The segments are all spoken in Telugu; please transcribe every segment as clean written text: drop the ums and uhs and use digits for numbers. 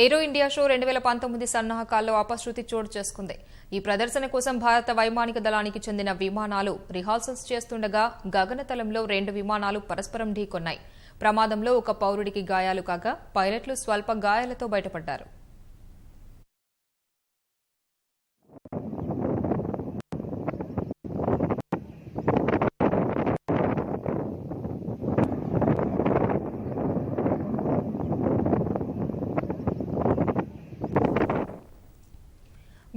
ఏరో ఇండియా షో 2019 సన్నాహకాల్లో అపశృతి చోటు చేసుకుంది. ఈ ప్రదర్శన కోసం భారత వైమానిక దళానికి చెందిన విమానాలు రిహార్సల్స్ చేస్తుండగా గగనతలంలో 2 విమానాలు పరస్పరం ఢీకొన్నాయి. ప్రమాదంలో ఒక పౌరుడికి గాయాలు కాగా పైలట్లు స్వల్ప గాయాలతో బయటపడ్డారు.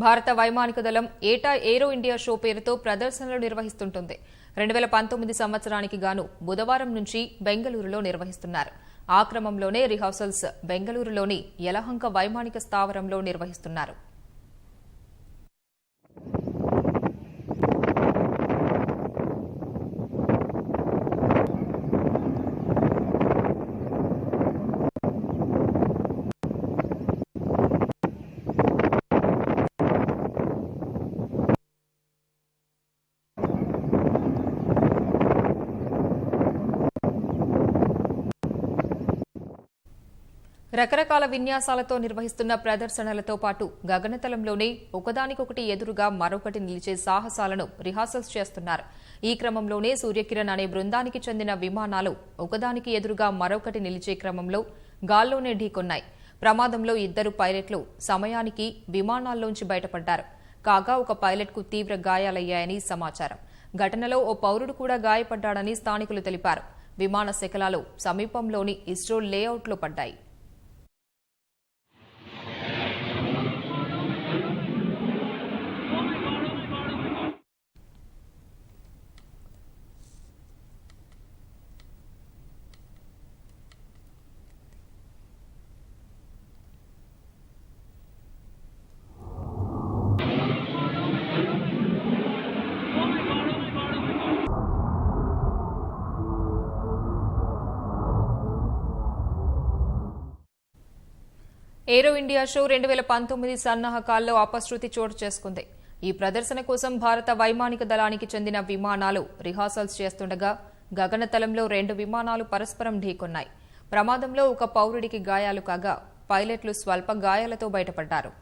భారత వైమానిక దళం ఏటా ఏరో ఇండియా షో పేరుతో ప్రదర్శనలు నిర్వహిస్తుంటుంది. 2019 సంవత్సరానికి గాను బుధవారం నుంచి బెంగళూరులో నిర్వహిస్తున్నారు. ఆ క్రమంలోనే రిహార్సల్స్ బెంగళూరులోని యలహంక వైమానిక స్థావరంలో నిర్వహిస్తున్నారు. రకరకాల విన్యాసాలతో నిర్వహిస్తున్న ప్రదర్శనలతో పాటు గగనతలంలోనే ఒకదానికొకటి ఎదురుగా మరొకటి నిలిచే సాహసాలను రిహార్సల్స్ చేస్తున్నారు. ఈ క్రమంలోనే సూర్యకిరణ్ అనే బృందానికి చెందిన విమానాలు ఒకదానికి ఎదురుగా మరొకటి నిలిచే క్రమంలో గాల్లోనే ఢీకొన్నాయి. ప్రమాదంలో 2 పైలట్లు సమయానికి విమానాల్లోంచి బయటపడ్డారు. కాగా ఒక పైలట్కు తీవ్ర గాయాలయ్యాయని సమాచారం. ఘటనలో ఓ పౌరుడు కూడా గాయపడ్డాడని స్థానికులు తెలిపారు. విమాన శకలాలు సమీపంలోని ఇస్రో లేఅవుట్లో పడ్డాయి. ఏరో ఇండియా షో 2019 సన్నాహకాల్లో అపశృతి చోటు చేసుకుంది. ఈ ప్రదర్శన కోసం భారత వైమానిక దళానికి చెందిన విమానాలు రిహార్సల్స్ చేస్తుండగా గగనతలంలో 2 విమానాలు పరస్పరం ఢీకొన్నాయి. ప్రమాదంలో ఒక పౌరుడికి గాయాలు కాగా పైలట్లు స్వల్ప గాయాలతో బయటపడ్డారు.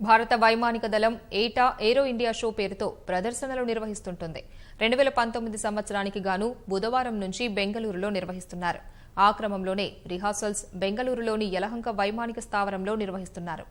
భారత వైమానిక దళం ఏటా ఏరో ఇండియా షో పేరుతో ప్రదర్శనలు నిర్వహిస్తుంటుంది. 2019 సంవత్సరానికి గాను బుధవారం నుంచి బెంగళూరులో నిర్వహిస్తున్నారు. ఆ క్రమంలోనే రిహార్సల్స్ బెంగళూరులోని యలహంక వైమానిక స్థావరంలో నిర్వహిస్తున్నారు.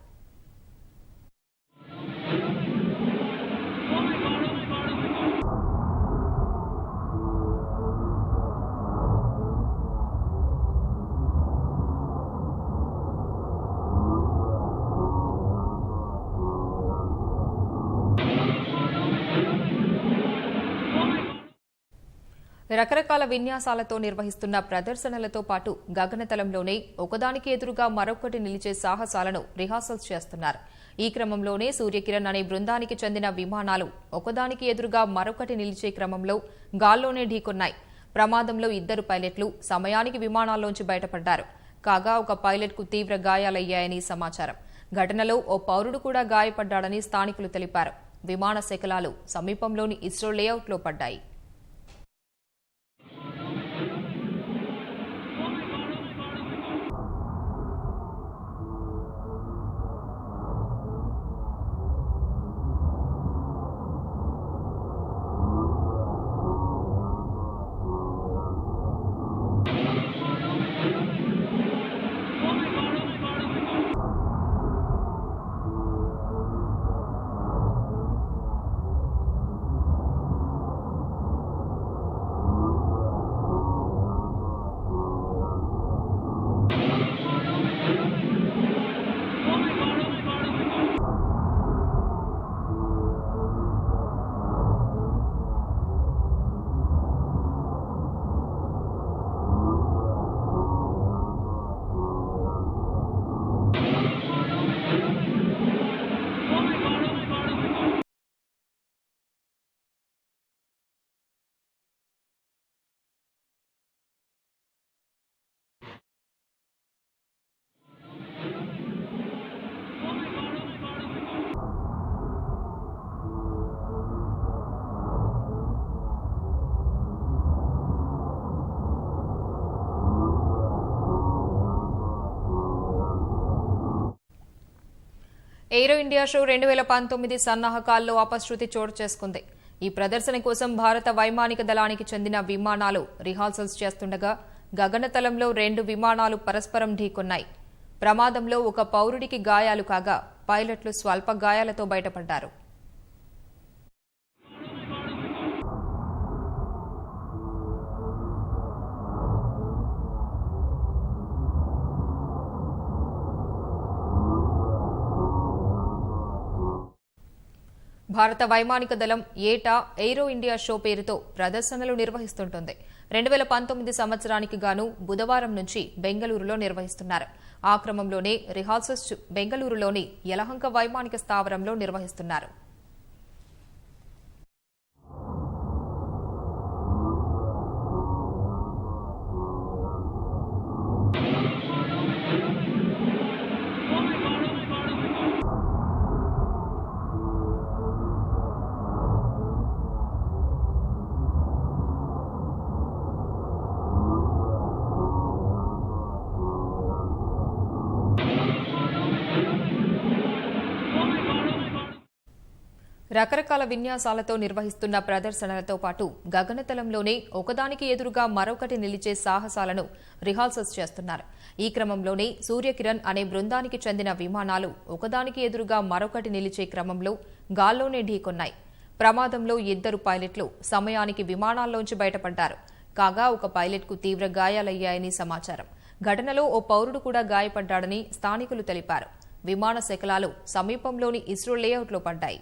రకరకాల విన్యాసాలతో నిర్వహిస్తున్న ప్రదర్శనలతో పాటు గగనతలంలోనే ఒకదానికి ఎదురుగా మరొకటి నిలిచే సాహసాలను రిహార్సల్స్ చేస్తున్నారు. ఈ క్రమంలోనే సూర్యకిరణ్ అనే బృందానికి చెందిన విమానాలు ఒకదానికి ఎదురుగా మరొకటి నిలిచే క్రమంలో గాల్లోనే ఢీకొన్నాయి. ప్రమాదంలో 2 పైలట్లు సమయానికి విమానాల్లోంచి బయటపడ్డారు. కాగా ఒక పైలట్కు తీవ్ర గాయాలయ్యాయని సమాచారం. ఘటనలో ఓ పౌరుడు కూడా గాయపడ్డాడని స్థానికులు తెలిపారు. విమాన శకలాలు సమీపంలోని ఇస్రో లేఅవుట్లో పడ్డాయి. ఎయిరో ఇండియా షో 2019 సన్నాహకాల్లో అపశృతి చోటు చేసుకుంది. ఈ ప్రదర్శన కోసం భారత వైమానిక దళానికి చెందిన విమానాలు రిహార్సల్స్ చేస్తుండగా గగనతలంలో 2 విమానాలు పరస్పరం ఢీకొన్నాయి. ప్రమాదంలో ఒక పౌరుడికి గాయాలు కాగా పైలట్లు స్వల్ప గాయాలతో బయటపడ్డారు. భారత వైమానిక దళం ఏటా ఎయిరో ఇండియా షో పేరుతో ప్రదర్శనలు నిర్వహిస్తుంటుంది. 2019 సంవత్సరానికి గాను బుధవారం నుంచి బెంగళూరులో నిర్వహిస్తున్నారు. ఆ క్రమంలోనే రిహార్సల్స్ బెంగళూరులోని యలహంక వైమానిక స్థావరంలో నిర్వహిస్తున్నారు. రకరకాల విన్యాసాలతో నిర్వహిస్తున్న ప్రదర్శనలతో పాటు గగనతలంలోనే ఒకదానికి ఎదురుగా మరొకటి నిలిచే సాహసాలను రిహార్సల్స్ చేస్తున్నారు. ఈ క్రమంలోనే సూర్యకిరణ్ అనే బృందానికి చెందిన విమానాలు ఒకదానికి ఎదురుగా మరొకటి నిలిచే క్రమంలో గాల్లోనే ఢీకొన్నాయి. ప్రమాదంలో 2 పైలట్లు సమయానికి విమానాల్లోంచి బయటపడ్డారు. కాగా ఒక పైలట్కు తీవ్ర గాయాలయ్యాయని సమాచారం. ఘటనలో ఓ పౌరుడు కూడా గాయపడ్డాడని స్థానికులు తెలిపారు. విమాన శకలాలు సమీపంలోని ఇస్రో లేఅవుట్లో పడ్డాయి.